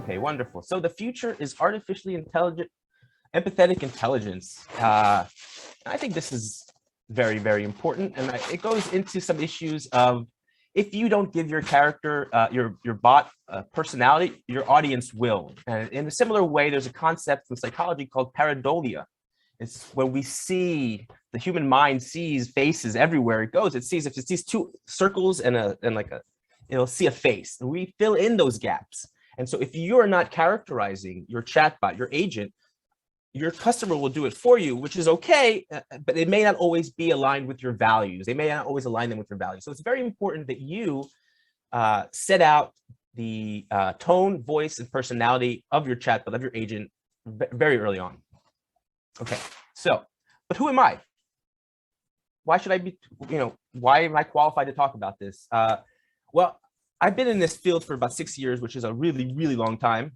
Okay, wonderful. So the future is artificially intelligent, empathetic intelligence. I think this is very, very important, and it goes into some issues of if you don't give your character, your bot personality, your audience will. And in a similar way, there's a concept in psychology called pareidolia. It's when we see the human mind sees faces everywhere it goes. It sees if it sees two circles and it'll see a face, and we fill in those gaps. And so if you're not characterizing your chatbot, your agent, your customer will do it for you, which is okay, but it may not always be aligned with your values. They may not always align them with your values. So it's very important that you set out the tone, voice, and personality of your chatbot, of your agent, very early on. Okay, so, but who am I? Why should I be, why am I qualified to talk about this? Well, I've been in this field for about 6 years, which is a really, really long time.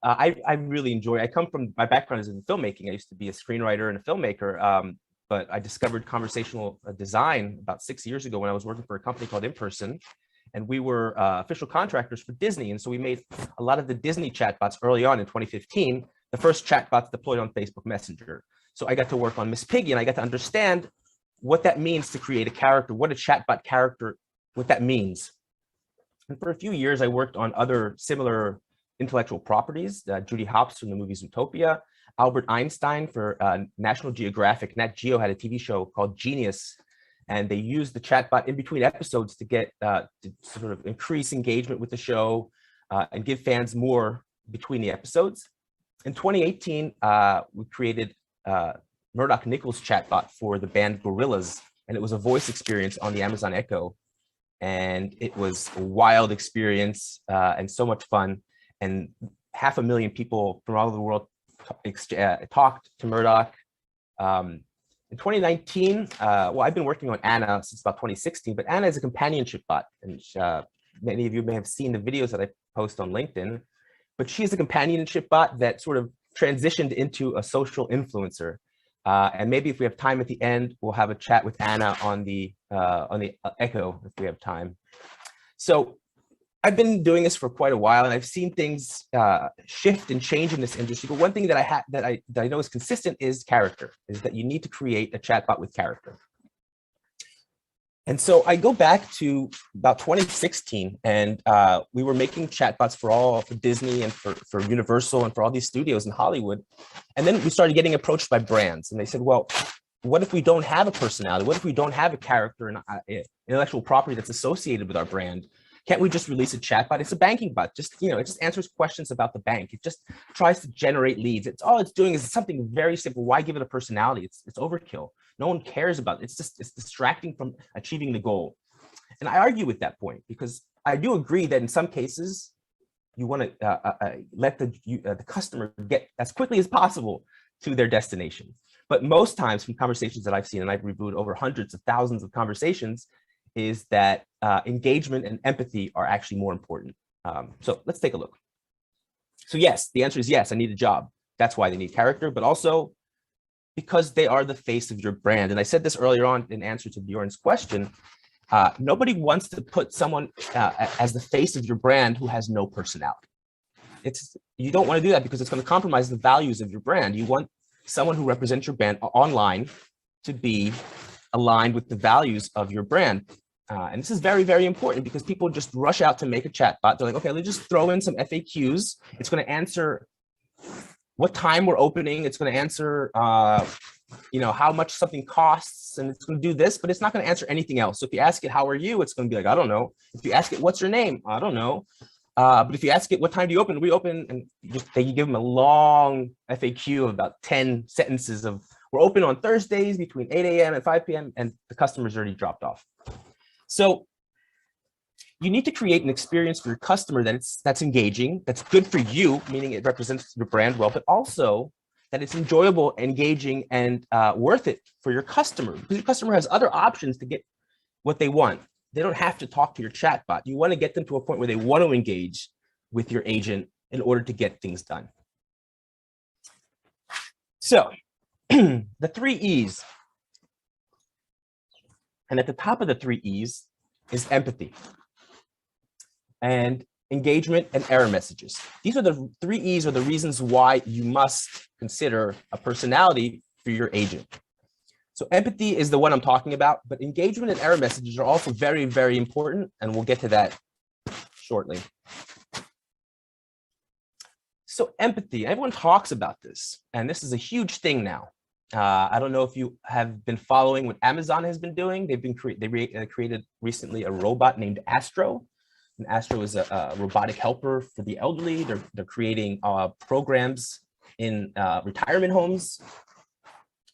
I really enjoy, my background is in filmmaking. I used to be a screenwriter and a filmmaker, but I discovered conversational design about 6 years ago when I was working for a company called In Person, and we were official contractors for Disney. And so we made a lot of the Disney chatbots early on in 2015, the first chatbots deployed on Facebook Messenger. So I got to work on Miss Piggy, and I got to understand what that means to create a character, what a chatbot character, what that means. And for a few years, I worked on other similar intellectual properties. Judy Hopps from the movie Zootopia, Albert Einstein for National Geographic. Nat Geo had a TV show called Genius, and they used the chatbot in between episodes to get to sort of increase engagement with the show and give fans more between the episodes. In 2018, we created Murdoch Nichols chatbot for the band Gorillaz, and it was a voice experience on the Amazon Echo. And it was a wild experience and so much fun. And 500,000 people from all over the world talked to Murdoch. In 2019, well, I've been working on Anna since about 2016, but Anna is a companionship bot. And many of you may have seen the videos that I post on LinkedIn, but she is a companionship bot that sort of transitioned into a social influencer. And maybe if we have time at the end, we'll have a chat with Anna on the Echo if we have time. So I've been doing this for quite a while, and I've seen things shift and change in this industry. But one thing that I know is consistent is character, is that you need to create a chatbot with character. And so I go back to about 2016, and we were making chatbots for Disney and for Universal and for all these studios in Hollywood. And then we started getting approached by brands, and they said, well, what if we don't have a personality? What if we don't have a character and intellectual property that's associated with our brand? Can't we just release a chatbot? It's a banking bot. It just answers questions about the bank. It just tries to generate leads. All it's doing is something very simple. Why give it a personality? It's overkill. No one cares about it. It's distracting from achieving the goal. And I argue with that point because I do agree that in some cases you want to let the customer get as quickly as possible to their destination. But most times from conversations that I've seen, and I've reviewed over hundreds of thousands of conversations, is that engagement and empathy are actually more important. So let's take a look. So yes, the answer is yes, I need a job. That's why they need character, but also because they are the face of your brand. And I said this earlier on in answer to Bjorn's question, nobody wants to put someone as the face of your brand who has no personality. You don't want to do that because it's going to compromise the values of your brand. You want someone who represents your brand online to be aligned with the values of your brand. And this is very, very important because people just rush out to make a chatbot. They're like, okay, let's just throw in some FAQs. It's going to answer what time we're opening. It's going to answer, how much something costs, and it's going to do this, but it's not going to answer anything else. So if you ask it, how are you? It's going to be like, I don't know. If you ask it, what's your name? I don't know. But if you ask it, what time do you open? We open, and you give them a long FAQ of about 10 sentences of, we're open on Thursdays between 8 a.m. and 5 p.m. and the customer's already dropped off. So you need to create an experience for your customer that's engaging, that's good for you, meaning it represents your brand well, but also that it's enjoyable, engaging, and worth it for your customer, because your customer has other options to get what they want. They don't have to talk to your chatbot. You want to get them to a point where they want to engage with your agent in order to get things done. So the 3 E's. And at the top of the 3 E's is empathy. And engagement, and error messages. These are the 3 E's, or the reasons why you must consider a personality for your agent. So empathy is the one I'm talking about, but engagement and error messages are also very, very important, and we'll get to that shortly. So empathy, everyone talks about this, and this is a huge thing now. I don't know if you have been following what Amazon has been doing. They created recently a robot named Astro. And Astro is a robotic helper for the elderly. They're creating programs in retirement homes.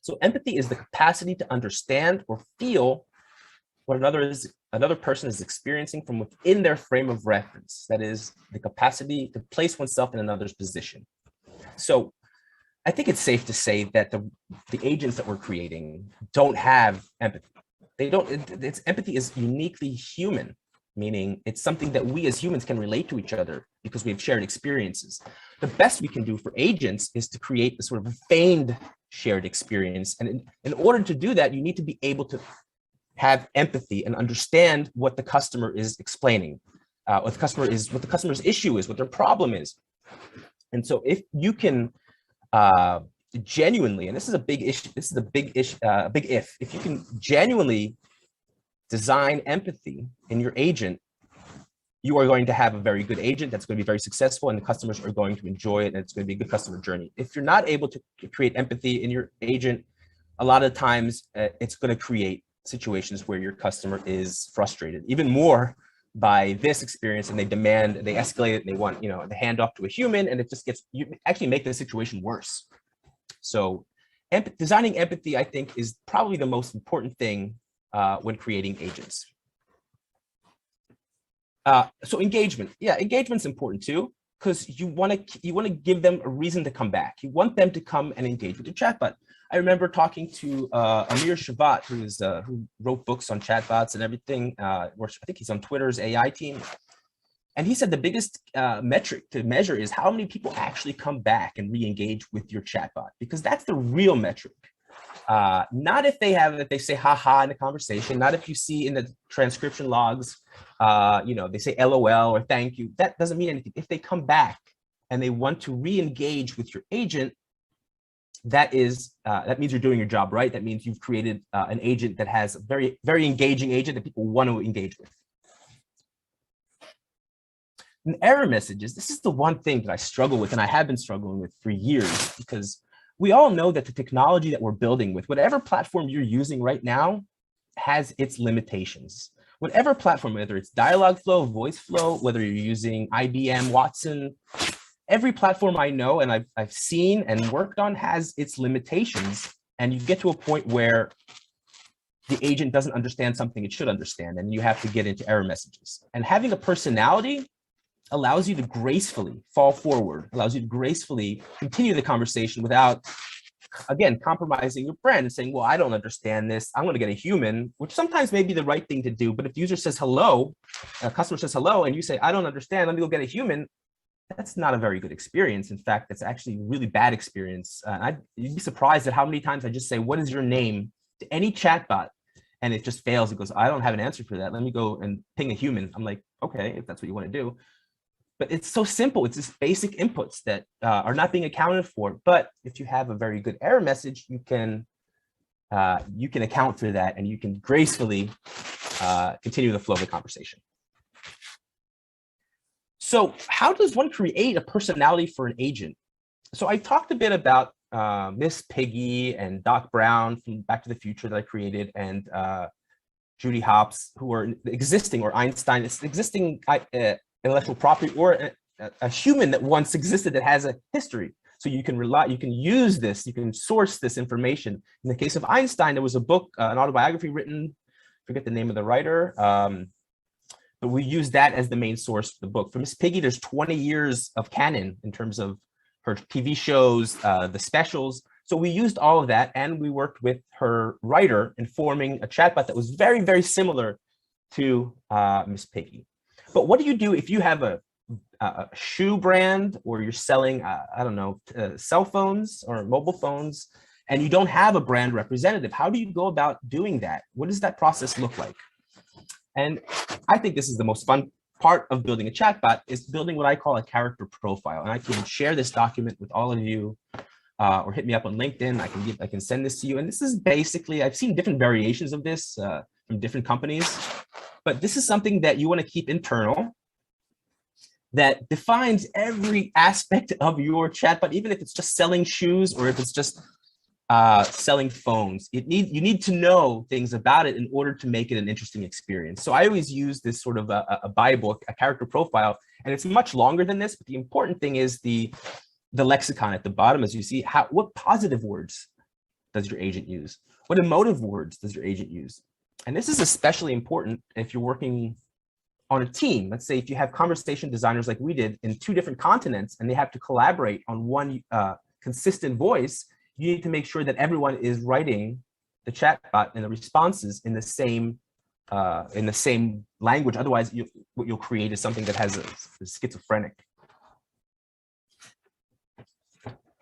So empathy is the capacity to understand or feel what another person is experiencing from within their frame of reference. That is the capacity to place oneself in another's position. So I think it's safe to say that the agents that we're creating don't have empathy. Empathy is uniquely human, meaning it's something that we as humans can relate to each other because we have shared experiences. The best we can do for agents is to create this sort of feigned shared experience. And in order to do that, you need to be able to have empathy and understand what the customer is explaining, what the customer's issue is, what their problem is. And so if you can genuinely, and this is a big issue, this is a big issue, big if you can genuinely design empathy in your agent, you are going to have a very good agent that's going to be very successful, and the customers are going to enjoy it, and it's going to be a good customer journey. If you're not able to create empathy in your agent, a lot of times it's going to create situations where your customer is frustrated even more by this experience, and they escalate it, and they want, the handoff to a human, and it just you actually make the situation worse. So designing empathy, I think, is probably the most important thing when creating agents. So engagement, engagement's important too, because you want to give them a reason to come back. You want them to come and engage with your chatbot. I remember talking to Amir Shavat, who wrote books on chatbots and everything. I think he's on Twitter's AI team. And he said the biggest metric to measure is how many people actually come back and re-engage with your chatbot, because that's the real metric. Not if they say haha in the conversation, not if you see in the transcription logs, they say LOL or thank you. That doesn't mean anything. If they come back and they want to re-engage with your agent, that means you're doing your job right. That means you've created an agent that has a very, very engaging agent that people want to engage with. And error messages, this is the one thing that I struggle with, and I have been struggling with for years, because we all know that the technology that we're building with, whatever platform you're using right now, has its limitations. Whatever platform, whether it's Dialogflow, VoiceFlow, whether you're using IBM Watson, every platform I know and I've seen and worked on has its limitations. And you get to a point where the agent doesn't understand something it should understand, and you have to get into error messages. And having a personality allows you to gracefully fall forward, allows you to gracefully continue the conversation without, again, compromising your brand and saying, well, I don't understand this, I'm going to get a human, which sometimes may be the right thing to do. But if the user says hello, a customer says hello, and you say, I don't understand, let me go get a human, that's not a very good experience. In fact, it's actually a really bad experience. You'd be surprised at how many times I just say, what is your name, to any chatbot, and it just fails. It goes, I don't have an answer for that, let me go and ping a human. I'm like, okay, if that's what you want to do. But it's so simple. It's just basic inputs that are not being accounted for. But if you have a very good error message, you can account for that, and you can gracefully continue the flow of the conversation. So how does one create a personality for an agent? So I talked a bit about Miss Piggy and Doc Brown from Back to the Future that I created, and Judy Hopps, who are existing, or Einstein, it's existing intellectual property, or a human that once existed that has a history. So you can use this, you can source this information. In the case of Einstein, there was a book, an autobiography written, forget the name of the writer, but we use that as the main source for the book. For Miss Piggy, there's 20 years of canon in terms of her TV shows, the specials. So we used all of that, and we worked with her writer in forming a chatbot that was very, very similar to Miss Piggy. But what do you do if you have a shoe brand, or you're selling, cell phones or mobile phones, and you don't have a brand representative? How do you go about doing that? What does that process look like? And I think this is the most fun part of building a chatbot is building what I call a character profile. And I can share this document with all of you, or hit me up on LinkedIn. I can send this to you. And this is basically, I've seen different variations of this from different companies, but this is something that you want to keep internal that defines every aspect of your chatbot, even if it's just selling shoes or if it's just selling phones. You need to know things about it in order to make it an interesting experience. So I always use this sort of a Bible, a character profile, and it's much longer than this, but the important thing is the lexicon at the bottom. As you see, what positive words does your agent use? What emotive words does your agent use? And this is especially important if you're working on a team. Let's say if you have conversation designers like we did in 2 different continents and they have to collaborate on one consistent voice, you need to make sure that everyone is writing the chatbot and the responses in the same language. Otherwise, what you'll create is something that has a schizophrenic.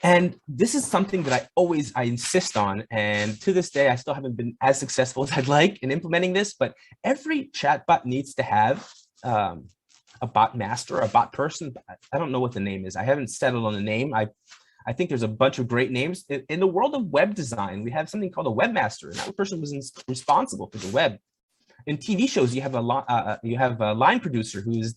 And this is something that I insist on. And to this day, I still haven't been as successful as I'd like in implementing this, but every chatbot needs to have a bot master, a bot person. I don't know what the name is. I haven't settled on the name. I think there's a bunch of great names. In the world of web design, we have something called a webmaster, and that person was responsible for the web. In TV shows, you have a line producer who's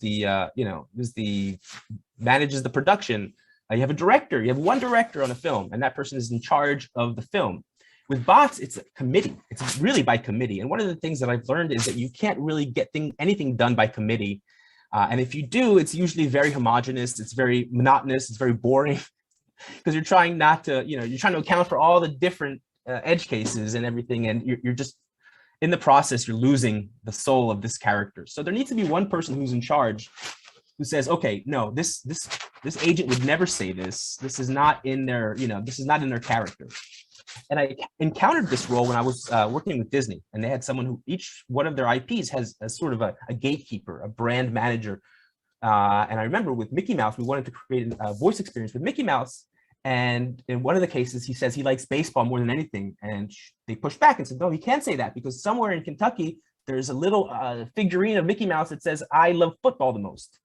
manages the production. You have a director. You have one director on a film, and that person is in charge of the film. With bots, it's a committee. It's really by committee. And one of the things that I've learned is that you can't really get anything done by committee. And if you do, it's usually very homogenous. It's very monotonous. It's very boring because you're trying not to, you're trying to account for all the different edge cases and everything. And you're just, in the process, you're losing the soul of this character. So there needs to be one person who's in charge who says, okay, no, this agent would never say this. This is not in their, this is not in their character. And I encountered this role when I was working with Disney, and they had someone who each one of their IPs has a sort of a gatekeeper, a brand manager. And I remember with Mickey Mouse, we wanted to create a voice experience with Mickey Mouse. And in one of the cases, he says he likes baseball more than anything. And they pushed back and said, no, he can't say that because somewhere in Kentucky, there's a little figurine of Mickey Mouse that says, I love football the most.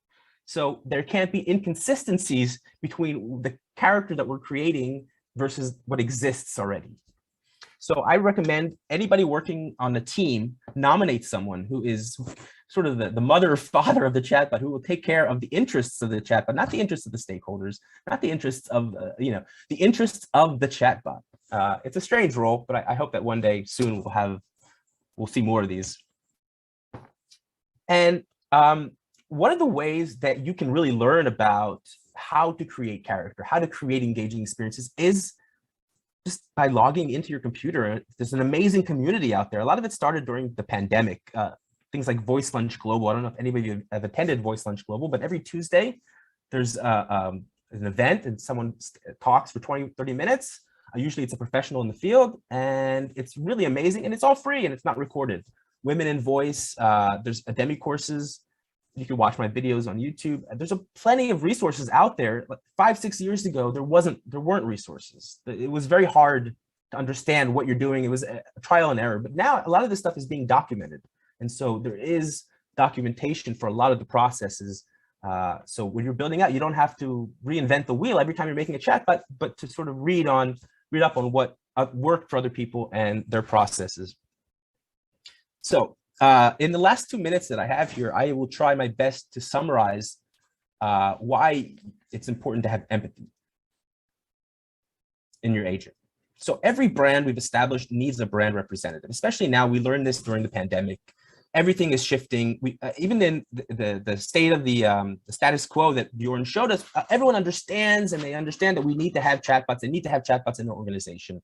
So there can't be inconsistencies between the character that we're creating versus what exists already. So I recommend anybody working on the team nominate someone who is sort of the mother or father of the chatbot, who will take care of the interests of the chatbot, not the interests of the stakeholders, not the interests of, the interests of the chatbot. It's a strange role, but I hope that one day soon we'll see more of these. And one of the ways that you can really learn about how to create character, how to create engaging experiences is just by logging into your computer. There's an amazing community out there. A lot of it started during the pandemic. Things like Voice Lunch Global. I don't know if anybody have attended Voice Lunch Global, but every Tuesday there's an event and someone talks for 20, 30 minutes. Usually it's a professional in the field, and it's really amazing, and it's all free and it's not recorded. Women in Voice, there's Udemy courses. You can watch my videos on YouTube. There's plenty of resources out there. Like 5, 6 years ago, there weren't resources. It was very hard to understand what you're doing. It was a trial and error. But now a lot of this stuff is being documented. And so there is documentation for a lot of the processes. So when you're building out, you don't have to reinvent the wheel every time you're making a chat, but to sort of read up on what worked for other people and their processes. So in the last 2 minutes that I have here, I will try my best to summarize why it's important to have empathy in your agent. So every brand we've established needs a brand representative, especially now. We learned this during the pandemic. Everything is shifting. Even in the state of the status quo that Bjorn showed us, everyone understands, and they understand that we need to have chatbots. They need to have chatbots in their organization.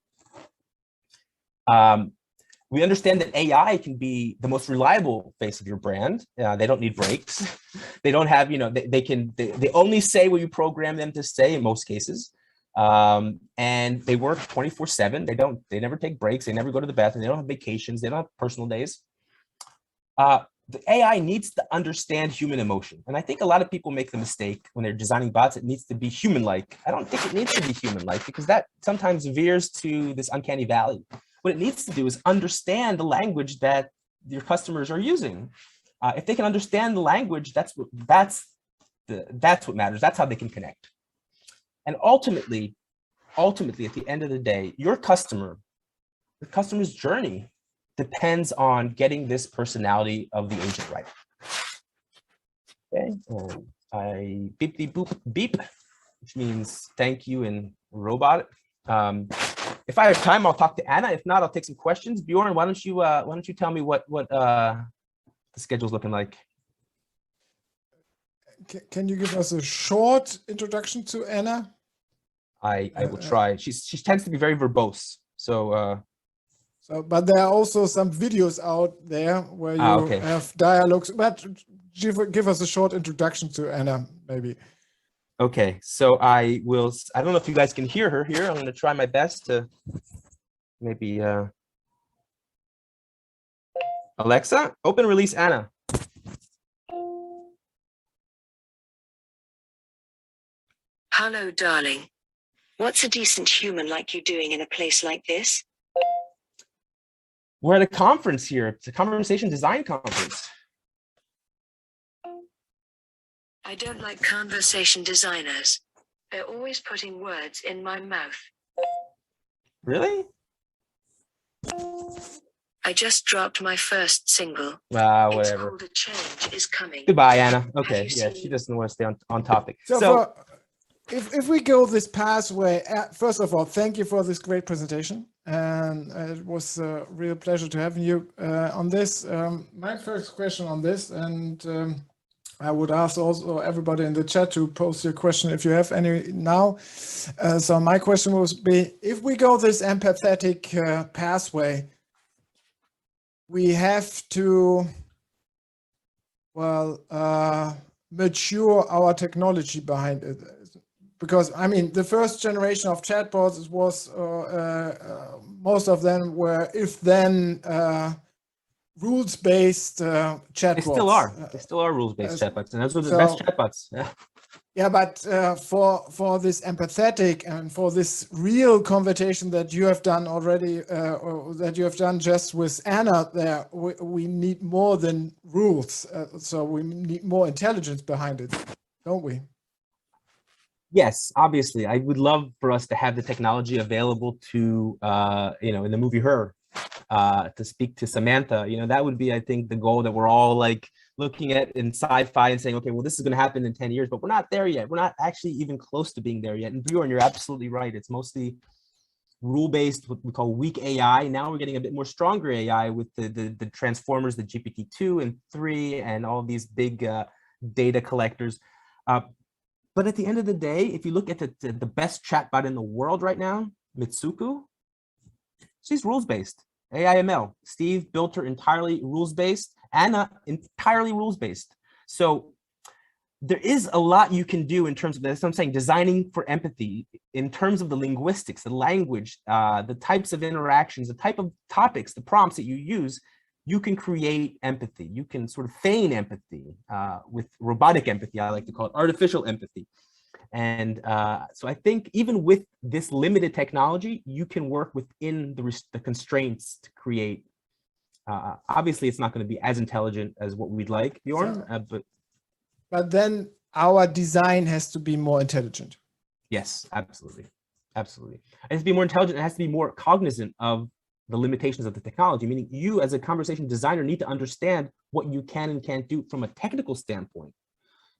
We understand that AI can be the most reliable face of your brand. They don't need breaks. They don't have, they only say what you program them to say in most cases. And they work 24/7. They never take breaks. They never go to the bathroom. They don't have vacations. They don't have personal days. The AI needs to understand human emotion. And I think a lot of people make the mistake when they're designing bots. It needs to be human-like. I don't think it needs to be human-like, because that sometimes veers to this uncanny valley. What it needs to do is understand the language that your customers are using. If they can understand the language, that's what matters. That's how they can connect. And ultimately, at the end of the day, your customer's journey depends on getting this personality of the agent right. Okay, and I beep, beep, boop, beep, which means thank you in robot. If I have time, I'll talk to Anna. If not, I'll take some questions. Bjorn, why don't you tell me what the schedule's looking like? Can you give us a short introduction to Anna? I will try. She tends to be very verbose. So but there are also some videos out there where you have dialogues. But give us a short introduction to Anna, maybe. Okay, so I don't know if you guys can hear her here. I'm going to try my best to maybe Alexa, open release Anna. Hello, darling. What's a decent human like you doing in a place like this? We're at a conference here. It's a conversation design conference. I don't like conversation designers. They're always putting words in my mouth. Really? I just dropped my first single. Whatever. It's called A Change Is Coming. Goodbye, Anna. Okay, yeah, she doesn't want to stay on topic. So if we go this pathway, first of all, thank you for this great presentation. And it was a real pleasure to have you on this. My first question on this, and I would ask also everybody in the chat to post your question if you have any now. So my question would be, if we go this empathetic pathway, we have to, mature our technology behind it. Because, I mean, the first generation of chatbots was, most of them were if-then rules-based chatbots. They still are rules-based chatbots, and those are the best chatbots. Yeah. Yeah, but for this empathetic and for this real conversation that you have done already, or that you have done just with Anna there, we need more than rules. So we need more intelligence behind it, don't we? Yes, obviously. I would love for us to have the technology available to, in the movie Her, to speak to Samantha. That would be, I think, the goal that we're all like looking at in sci-fi and saying, okay, well, this is going to happen in 10 years, but we're not there yet. We're not actually even close to being there yet. And Bjorn, you're absolutely right. It's mostly rule-based, what we call weak AI. Now we're getting a bit more stronger AI with the transformers, the GPT-2 and 3, and all these big data collectors. But at the end of the day, if you look at the best chatbot in the world right now, Mitsuku, she's rules-based. AIML. Steve built her entirely rules-based. Anna, entirely rules-based. So there is a lot you can do in terms of this. I'm saying designing for empathy in terms of the linguistics, the language, the types of interactions, the type of topics, the prompts that you use. You can create empathy. You can sort of feign empathy with robotic empathy, I like to call it, artificial empathy. And so I think even with this limited technology, you can work within the constraints to create. Obviously, it's not going to be as intelligent as what we'd like, Bjorn, but then our design has to be more intelligent. Yes, absolutely. Absolutely. It has to be more intelligent. It has to be more cognizant of the limitations of the technology, meaning you as a conversation designer need to understand what you can and can't do from a technical standpoint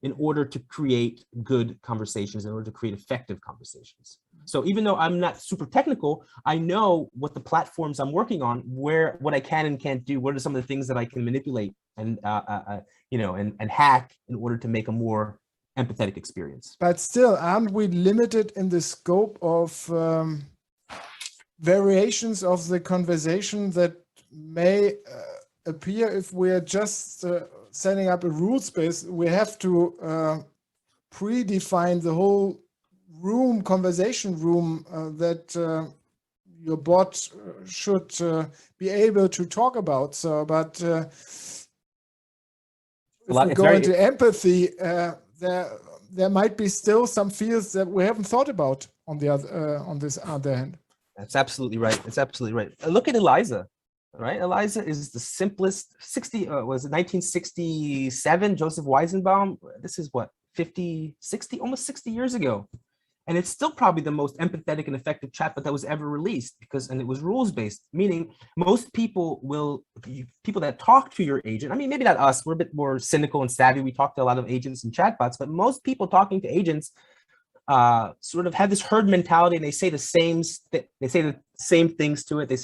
in order to create good conversations, in order to create effective conversations. So even though I'm not super technical, I know what the platforms I'm working on, what I can and can't do, what are some of the things that I can manipulate and and hack in order to make a more empathetic experience. But still, aren't we limited in the scope of variations of the conversation that may appear if we're just setting up a rule space? We have to predefine the whole conversation room that your bot should be able to talk about. So, but if we go into empathy, there might be still some fields that we haven't thought about on the other hand. That's absolutely right. It's absolutely right. Look at Eliza. right? ELIZA is the simplest. 1967? Joseph Weizenbaum. This is what, 50, 60, almost 60 years ago. And it's still probably the most empathetic and effective chatbot that was ever released and it was rules-based, meaning most people people that talk to your agent, I mean, maybe not us, we're a bit more cynical and savvy. We talk to a lot of agents and chatbots, but most people talking to agents sort of have this herd mentality, and they say the same things to it. They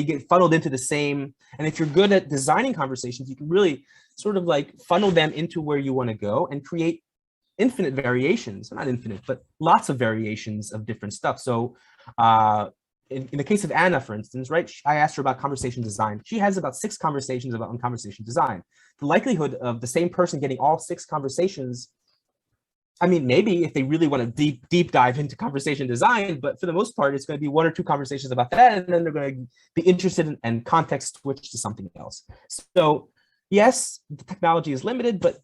get funneled into the same. And if you're good at designing conversations, you can really sort of like funnel them into where you want to go and create infinite variations, not infinite, but lots of variations of different stuff. So in the case of Anna, for instance, right, I asked her about conversation design. She has about 6 conversations on conversation design. The likelihood of the same person getting all 6 conversations, I mean, maybe if they really want to deep dive into conversation design, but for the most part, it's going to be 1 or 2 conversations about that, and then they're going to be interested in and context switch to something else. So yes, the technology is limited, but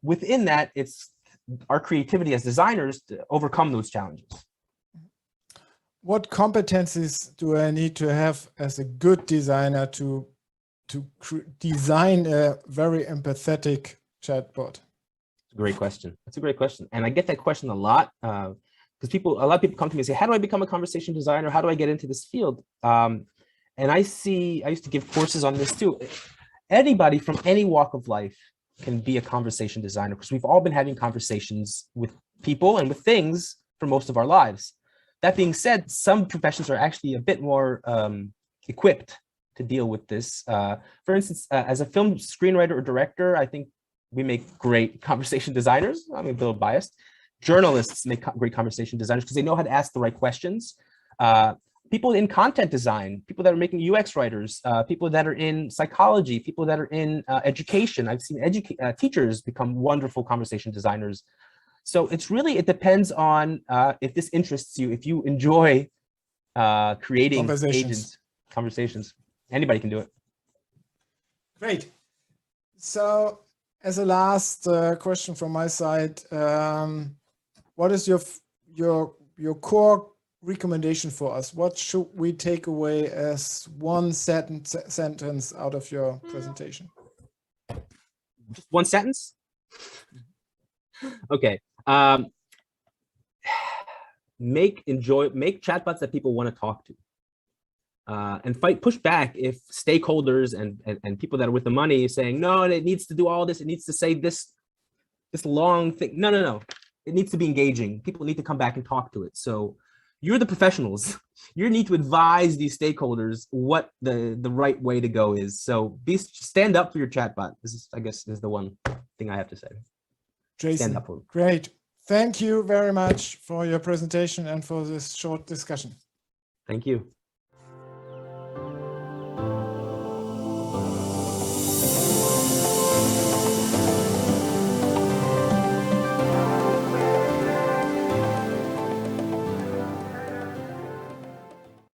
within that, it's our creativity as designers to overcome those challenges. What competencies do I need to have as a good designer to design a very empathetic chatbot? Great question. That's a great question. And I get that question a lot because a lot of people come to me and say, how do I become a conversation designer? How do I get into this field? And I used to give courses on this too. Anybody from any walk of life can be a conversation designer because we've all been having conversations with people and with things for most of our lives. That being said, some professions are actually a bit more equipped to deal with this. For instance, as a film screenwriter or director, I think we make great conversation designers. I'm a little biased. Journalists make great conversation designers because they know how to ask the right questions. People in content design, people that are making UX writers, people that are in psychology, people that are in education. I've seen teachers become wonderful conversation designers. So it depends on if this interests you, if you enjoy creating conversations. Anybody can do it. Great. So as a last question from my side, what is your core recommendation for us? What should we take away as one sentence out of your presentation? Just one sentence? Okay. Make chatbots that people want to talk to. And push back if stakeholders and people that are with the money saying, no, it needs to do all this. It needs to say this long thing. No. It needs to be engaging. People need to come back and talk to it. So you're the professionals. You need to advise these stakeholders what the right way to go is. So stand up for your chatbot. This is the one thing I have to say. Jason, stand up for them. Great. Thank you very much for your presentation and for this short discussion. Thank you.